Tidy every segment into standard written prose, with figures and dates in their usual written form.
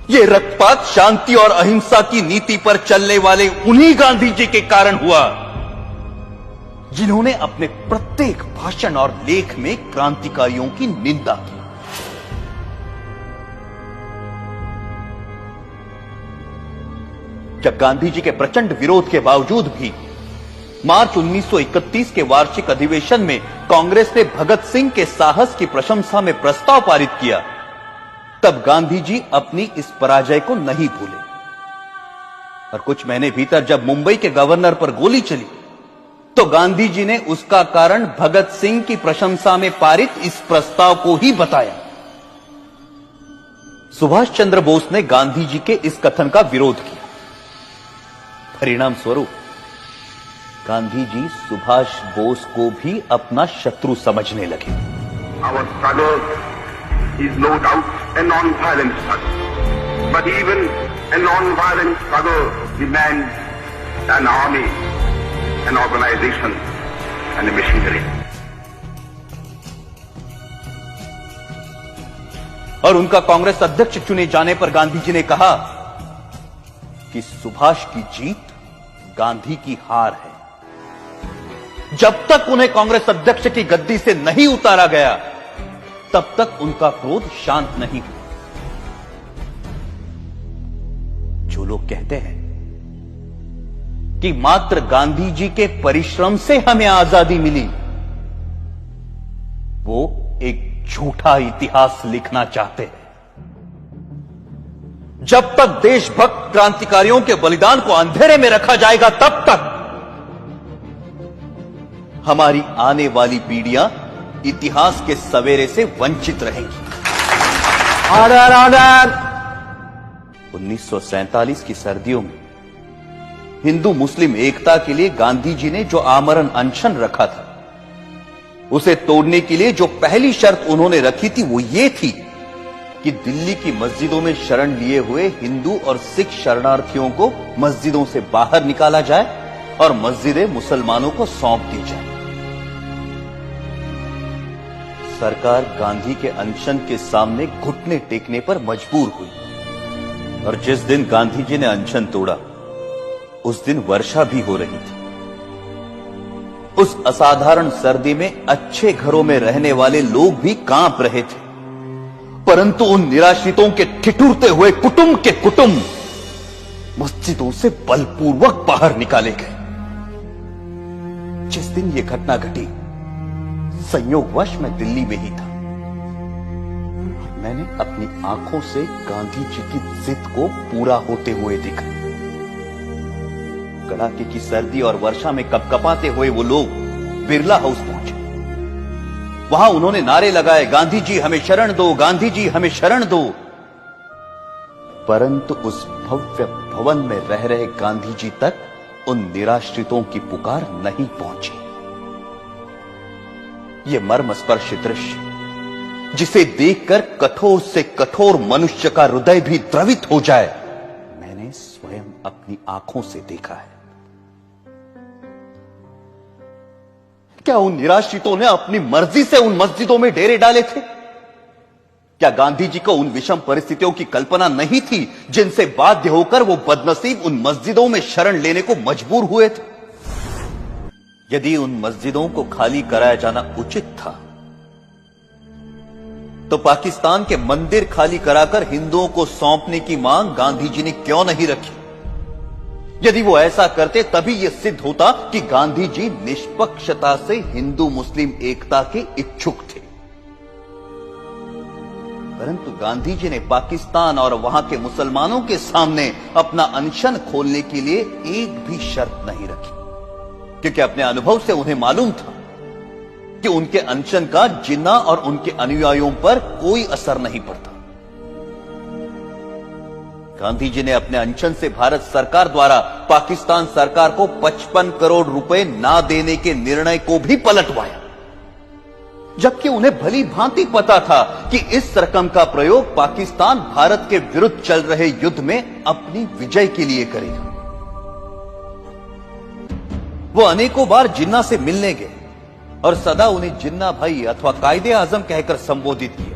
ये रक्तपात शांति और अहिंसा की नीति पर चलने वाले उन्हीं गांधी जी के कारण हुआ जिन्होंने अपने प्रत्येक भाषण और लेख में क्रांतिकारियों की निंदा की। जब गांधी जी के प्रचंड विरोध के बावजूद भी मार्च 1931 के वार्षिक अधिवेशन में कांग्रेस ने भगत सिंह के साहस की प्रशंसा में प्रस्ताव पारित किया, तब गांधी जी अपनी इस पराजय को नहीं भूले और कुछ महीने भीतर जब मुंबई के गवर्नर पर गोली चली तो गांधी जी ने उसका कारण भगत सिंह की प्रशंसा में पारित इस प्रस्ताव को ही बताया। सुभाष चंद्र बोस ने गांधी जी के इस कथन का विरोध किया। परिणाम स्वरूप गांधी जी सुभाष बोस को भी अपना शत्रु समझने लगे। Our struggle is no doubt a non-violent struggle, but even a non-violent struggle demands an army, an organization, and a machinery. और उनका कांग्रेस अध्यक्ष चुने जाने पर गांधी जी ने कहा कि सुभाष की जीत गांधी की हार है। जब तक उन्हें कांग्रेस अध्यक्ष की गद्दी से नहीं उतारा गया तब तक उनका क्रोध शांत नहीं हुआ। जो लोग कहते हैं कि मात्र गांधी जी के परिश्रम से हमें आजादी मिली, वो एक झूठा इतिहास लिखना चाहते हैं। जब तक देशभक्त क्रांतिकारियों के बलिदान को अंधेरे में रखा जाएगा तब तक हमारी आने वाली पीढ़ियां इतिहास के सवेरे से वंचित रहेंगी। Order order. 1947 की सर्दियों में हिंदू मुस्लिम एकता के लिए गांधी जी ने जो आमरण अनशन रखा था, उसे तोड़ने के लिए जो पहली शर्त उन्होंने रखी थी वो ये थी कि दिल्ली की मस्जिदों में शरण लिए हुए हिंदू और सिख शरणार्थियों को मस्जिदों से बाहर निकाला जाए और मस्जिदें मुसलमानों को सौंप दी जाए। सरकार गांधी के अनशन के सामने घुटने टेकने पर मजबूर हुई और जिस दिन गांधी जी ने अनशन तोड़ा उस दिन वर्षा भी हो रही थी। उस असाधारण सर्दी में अच्छे घरों में रहने वाले लोग भी कांप रहे थे, परंतु उन निराश्रितों के ठिठुरते हुए कुटुंब के कुटुंब मस्जिदों से बलपूर्वक बाहर निकाले गए। जिस दिन यह घटना घटी संयोगवश मैं दिल्ली में ही था। मैंने अपनी आंखों से गांधी जी की जिद को पूरा होते हुए देखा। कड़ाके की सर्दी और वर्षा में कपकपाते हुए वो लोग बिरला हाउस पहुंचे। वहां उन्होंने नारे लगाए, गांधी जी हमें शरण दो, गांधी जी हमें शरण दो। परंतु उस भव्य भवन में रह रहे गांधी जी तक उन निराश्रितों की पुकार नहीं पहुंची। यह मर्मस्पर्शी दृश्य जिसे देखकर कठोर से कठोर मनुष्य का हृदय भी द्रवित हो जाए, मैंने स्वयं अपनी आंखों से देखा है। क्या उन निराश्रितों ने अपनी मर्जी से उन मस्जिदों में डेरे डाले थे? क्या गांधी जी को उन विषम परिस्थितियों की कल्पना नहीं थी जिनसे बाध्य होकर वो बदनसीब उन मस्जिदों में शरण लेने को मजबूर हुए थे? यदि उन मस्जिदों को खाली कराया जाना उचित था तो पाकिस्तान के मंदिर खाली कराकर हिंदुओं को सौंपने की मांग गांधी जी ने क्यों नहीं रखी? यदि वो ऐसा करते तभी यह सिद्ध होता कि गांधी जी निष्पक्षता से हिंदू मुस्लिम एकता के इच्छुक थे। परंतु गांधी जी ने पाकिस्तान और वहां के मुसलमानों के सामने अपना अनशन खोलने के लिए एक भी शर्त नहीं रखी, क्योंकि अपने अनुभव से उन्हें मालूम था कि उनके अनशन का जिन्ना और उनके अनुयायियों पर कोई असर नहीं पड़ता। गांधी जी ने अपने अनशन से भारत सरकार द्वारा पाकिस्तान सरकार को 55 करोड़ रुपए ना देने के निर्णय को भी पलटवाया, जबकि उन्हें भली भांति पता था कि इस रकम का प्रयोग पाकिस्तान भारत के विरुद्ध चल रहे युद्ध में अपनी विजय के लिए करेगा। वो अनेकों बार जिन्ना से मिलने गए और सदा उन्हें जिन्ना भाई अथवा कायदे आजम कहकर संबोधित किया।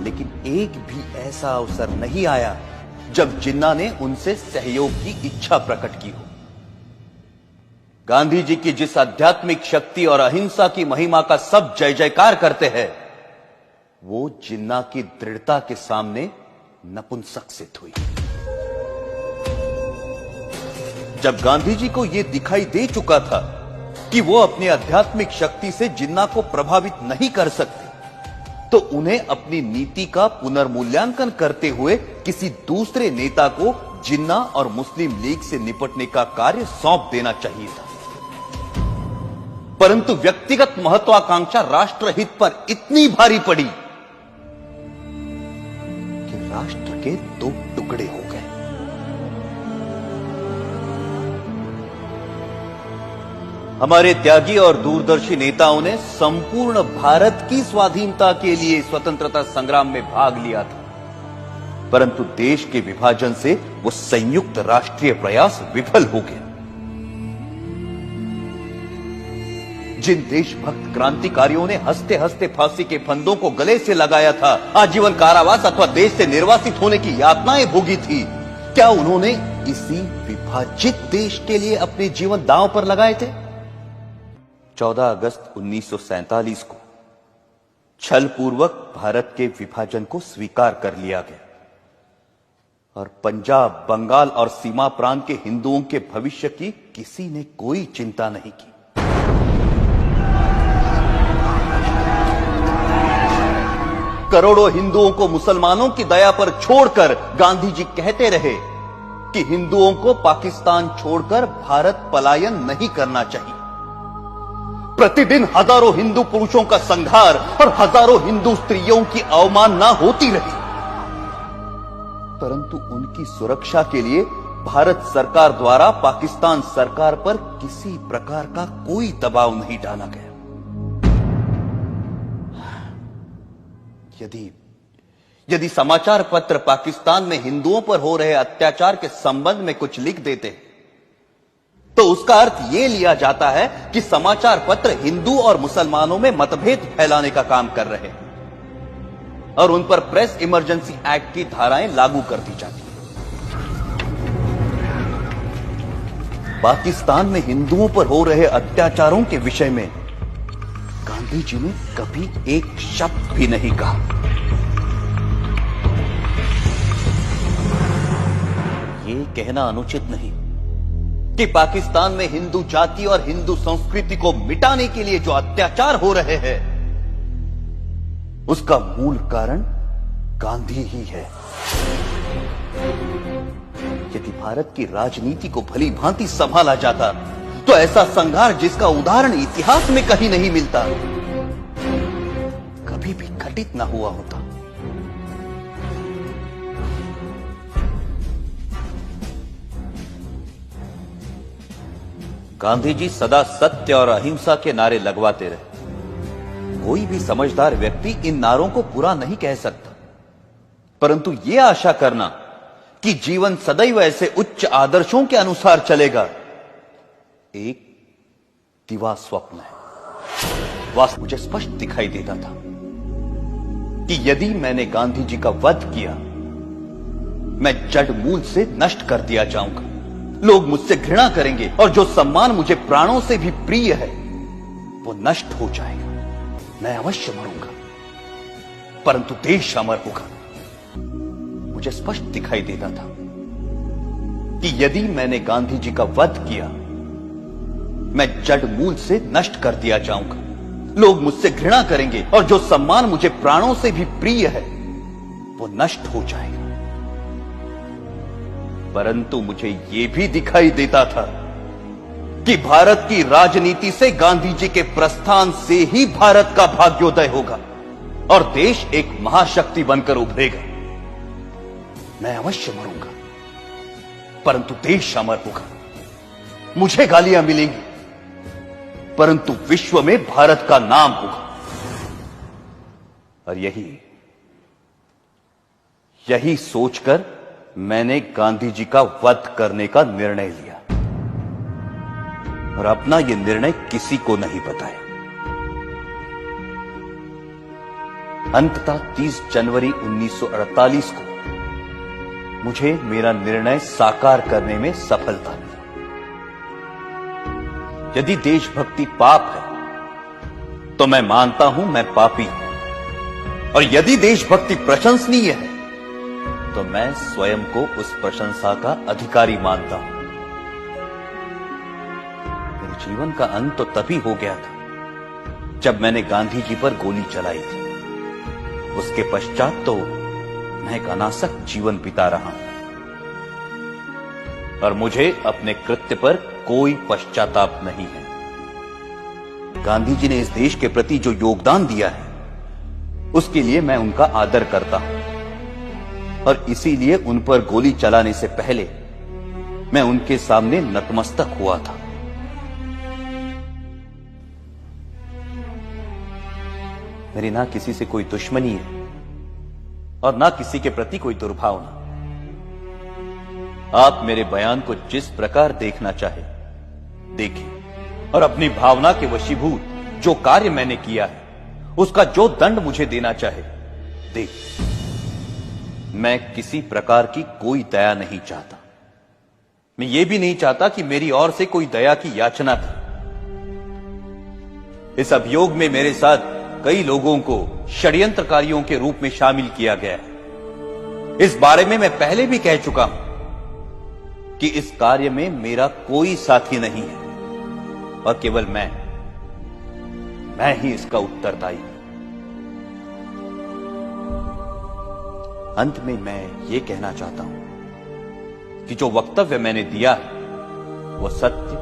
लेकिन एक भी ऐसा अवसर नहीं आया जब जिन्ना ने उनसे सहयोग की इच्छा प्रकट की हो। गांधी जी की जिस आध्यात्मिक शक्ति और अहिंसा की महिमा का सब जय जयकार करते हैं, वो जिन्ना की दृढ़ता के सामने नपुंसक सिद्ध हुई। जब गांधी जी को यह दिखाई दे चुका था कि वो अपनी आध्यात्मिक शक्ति से जिन्ना को प्रभावित नहीं कर सकते, तो उन्हें अपनी नीति का पुनर्मूल्यांकन करते हुए किसी दूसरे नेता को जिन्ना और मुस्लिम लीग से निपटने का कार्य सौंप देना चाहिए था। परंतु व्यक्तिगत महत्वाकांक्षा राष्ट्रहित पर इतनी भारी पड़ी कि राष्ट्र के दो टुकड़े हो गए। हमारे त्यागी और दूरदर्शी नेताओं ने संपूर्ण भारत की स्वाधीनता के लिए स्वतंत्रता संग्राम में भाग लिया था, परंतु देश के विभाजन से वो संयुक्त राष्ट्रीय प्रयास विफल हो गया। जिन देशभक्त क्रांतिकारियों ने हंसते हंसते फांसी के फंदों को गले से लगाया था, आजीवन कारावास अथवा देश से निर्वासित होने की यातनाएं भोगी थी, क्या उन्होंने इसी विभाजित देश के लिए अपने जीवन दांव पर लगाए थे? 14 अगस्त 1947 को छलपूर्वक भारत के विभाजन को स्वीकार कर लिया गया और पंजाब, बंगाल और सीमा प्रांत के हिंदुओं के भविष्य की किसी ने कोई चिंता नहीं की। करोड़ों हिंदुओं को मुसलमानों की दया पर छोड़कर गांधी जी कहते रहे कि हिंदुओं को पाकिस्तान छोड़कर भारत पलायन नहीं करना चाहिए। प्रतिदिन हजारों हिंदू पुरुषों का संहार और हजारों हिंदू स्त्रियों की अवमानना होती रही, परंतु उनकी सुरक्षा के लिए भारत सरकार द्वारा पाकिस्तान सरकार पर किसी प्रकार का कोई दबाव नहीं डाला गया। यदि समाचार पत्र पाकिस्तान में हिंदुओं पर हो रहे अत्याचार के संबंध में कुछ लिख देते तो उसका अर्थ यह लिया जाता है कि समाचार पत्र हिंदू और मुसलमानों में मतभेद फैलाने का काम कर रहे हैं और उन पर प्रेस इमरजेंसी एक्ट की धाराएं लागू कर दी जाती हैं। पाकिस्तान में हिंदुओं पर हो रहे अत्याचारों के विषय में गांधी जी ने कभी एक शब्द भी नहीं कहा। ये कहना अनुचित नहीं कि पाकिस्तान में हिंदू जाति और हिंदू संस्कृति को मिटाने के लिए जो अत्याचार हो रहे हैं, उसका मूल कारण गांधी ही है। यदि भारत की राजनीति को भली भांति संभाला जाता तो ऐसा संघार जिसका उदाहरण इतिहास में कहीं नहीं मिलता, कभी भी घटित ना हुआ होता। गांधी जी सदा सत्य और अहिंसा के नारे लगवाते रहे। कोई भी समझदार व्यक्ति इन नारों को बुरा नहीं कह सकता, परंतु यह आशा करना कि जीवन सदैव ऐसे उच्च आदर्शों के अनुसार चलेगा, एक दिवा स्वप्न है। वास्तव मुझे स्पष्ट दिखाई देता था कि यदि मैंने गांधी जी का वध किया, मैं जड़ मूल से नष्ट कर दिया जाऊंगा। लोग मुझसे घृणा करेंगे और जो सम्मान मुझे प्राणों से भी प्रिय है वो नष्ट हो जाएगा। मैं अवश्य मरूंगा, परंतु देश अमर होगा। मुझे स्पष्ट दिखाई देता था कि यदि मैंने गांधी जी का वध किया, मैं जड़ मूल से नष्ट कर दिया जाऊंगा। लोग मुझसे घृणा करेंगे और जो सम्मान मुझे प्राणों से भी प्रिय है वो नष्ट हो जाएगा। परंतु मुझे यह भी दिखाई देता था कि भारत की राजनीति से गांधी जी के प्रस्थान से ही भारत का भाग्योदय होगा और देश एक महाशक्ति बनकर उभरेगा। मैं अवश्य मरूंगा, परंतु देश अमर होगा। मुझे गालियां मिलेंगी, परंतु विश्व में भारत का नाम होगा। और यही सोचकर मैंने गांधी जी का वध करने का निर्णय लिया और अपना यह निर्णय किसी को नहीं बताया। अंततः 30 जनवरी 1948 को मुझे मेरा निर्णय साकार करने में सफलता मिली। यदि देशभक्ति पाप है तो मैं मानता हूं मैं पापी हूं, और यदि देशभक्ति प्रशंसनीय है तो मैं स्वयं को उस प्रशंसा का अधिकारी मानता हूं। मेरे जीवन का अंत तो तभी हो गया था जब मैंने गांधी जी पर गोली चलाई थी। उसके पश्चात तो मैं एक अनासक्त जीवन बिता रहा हूं, और मुझे अपने कृत्य पर कोई पश्चाताप नहीं है। गांधी जी ने इस देश के प्रति जो योगदान दिया है उसके लिए मैं उनका आदर करता हूं, और इसीलिए उन पर गोली चलाने से पहले मैं उनके सामने नतमस्तक हुआ था। मेरी ना किसी से कोई दुश्मनी है और ना किसी के प्रति कोई दुर्भावना। आप मेरे बयान को जिस प्रकार देखना चाहे देखें, और अपनी भावना के वशीभूत जो कार्य मैंने किया है उसका जो दंड मुझे देना चाहे दे। मैं किसी प्रकार की कोई दया नहीं चाहता। मैं ये भी नहीं चाहता कि मेरी ओर से कोई दया की याचना थी। इस अभियोग में मेरे साथ कई लोगों को षड्यंत्रकारियों के रूप में शामिल किया गया है। इस बारे में मैं पहले भी कह चुका हूं कि इस कार्य में मेरा कोई साथी नहीं है, और केवल मैं ही इसका उत्तरदायी हूं। अंत में मैं ये कहना चाहता हूं कि जो वक्तव्य मैंने दिया है वो सत्य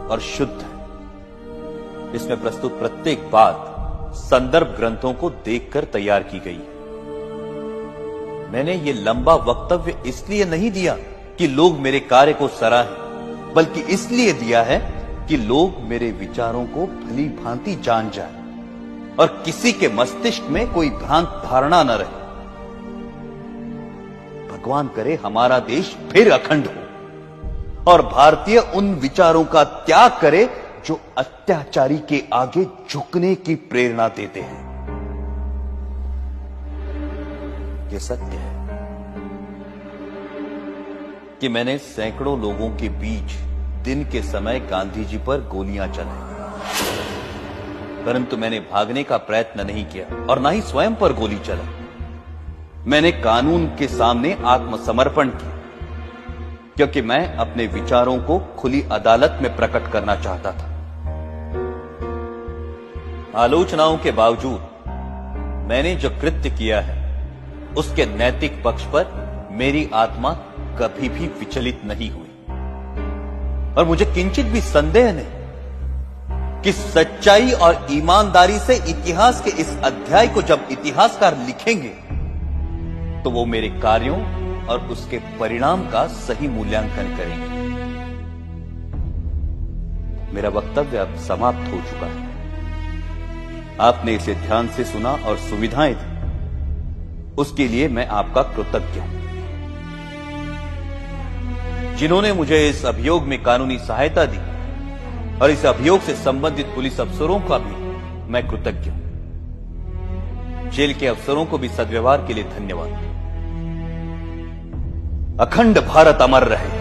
और शुद्ध है। इसमें प्रस्तुत प्रत्येक बात संदर्भ ग्रंथों को देखकर तैयार की गई है। मैंने ये लंबा वक्तव्य इसलिए नहीं दिया कि लोग मेरे कार्य को सराहें, बल्कि इसलिए दिया है कि लोग मेरे विचारों को भली भांति जान जाएं और किसी के मस्तिष्क में कोई भ्रांत धारणा न रहे। भगवान करे हमारा देश फिर अखंड हो और भारतीय उन विचारों का त्याग करे जो अत्याचारी के आगे झुकने की प्रेरणा देते हैं। यह सत्य है कि मैंने सैकड़ों लोगों के बीच दिन के समय गांधी जी पर गोलियां चलाई, परंतु मैंने भागने का प्रयत्न नहीं किया और ना ही स्वयं पर गोली चलाई। मैंने कानून के सामने आत्मसमर्पण किया, क्योंकि मैं अपने विचारों को खुली अदालत में प्रकट करना चाहता था। आलोचनाओं के बावजूद मैंने जो कृत्य किया है उसके नैतिक पक्ष पर मेरी आत्मा कभी भी विचलित नहीं हुई, और मुझे किंचित भी संदेह नहीं कि सच्चाई और ईमानदारी से इतिहास के इस अध्याय को जब इतिहासकार लिखेंगे तो वो मेरे कार्यों और उसके परिणाम का सही मूल्यांकन करेंगे। मेरा वक्तव्य अब समाप्त हो चुका है। आपने इसे ध्यान से सुना और सुविधाएं दी, उसके लिए मैं आपका कृतज्ञ हूं। जिन्होंने मुझे इस अभियोग में कानूनी सहायता दी और इस अभियोग से संबंधित पुलिस अफसरों का भी मैं कृतज्ञ हूं। जेल के अफसरों को भी सद्व्यवहार के लिए धन्यवाद। अखंड भारत अमर रहे।